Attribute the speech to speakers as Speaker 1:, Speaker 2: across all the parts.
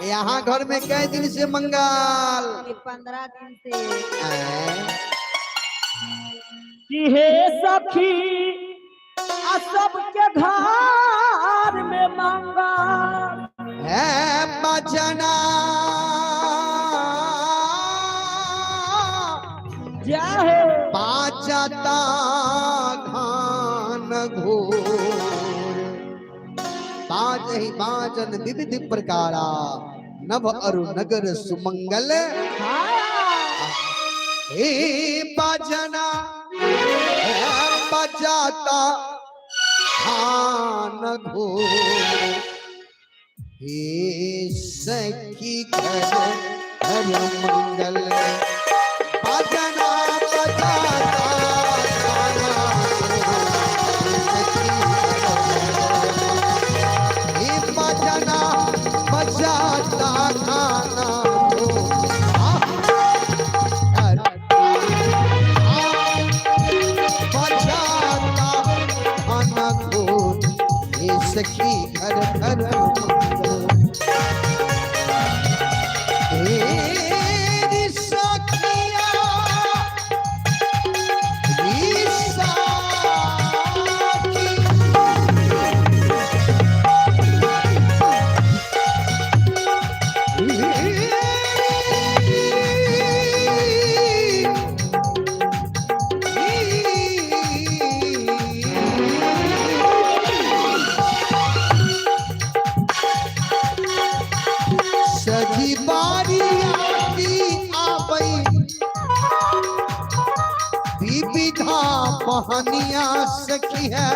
Speaker 1: यहाँ घर में कई दिन से मंगल?
Speaker 2: 15 दिन से।
Speaker 3: हे सखी सबके घर में मंगल
Speaker 1: है बजना
Speaker 3: जाहे
Speaker 1: बाजता घान घोर बाज ही बाजन विविध प्रकारा नभ अरु नगर सुमंगल हे बाजना बजाता घान घोर हे सखी घर घर मंगल बाजना बजाता बजाना बजाता खाना बजाता खाना को ये सखी घर घर सजी बारी आती आवई विविधा पहनिया सखी है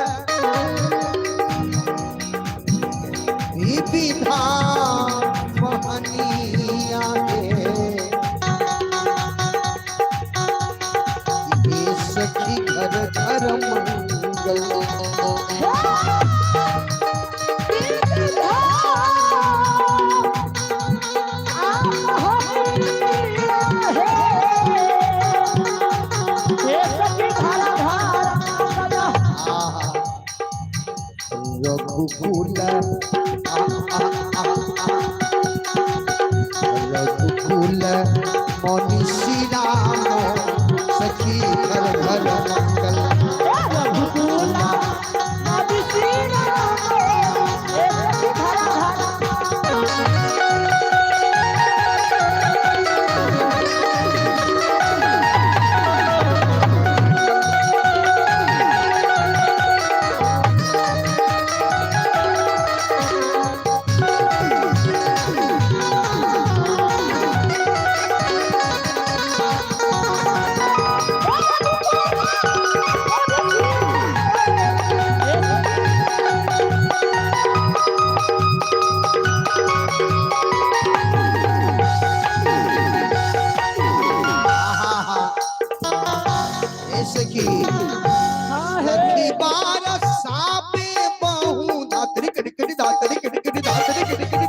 Speaker 1: विविधा पहनिया ये सखी घर घर मंगल रघुकुल रघुकुल मनीषी राम सखी घर घर मंगल रघुकुल मनीषी सखी सखी बार सापे बहु धातरी कड़ी कड़ी धातरी कड़ी कड़ी धातरी कड़ी कड़ी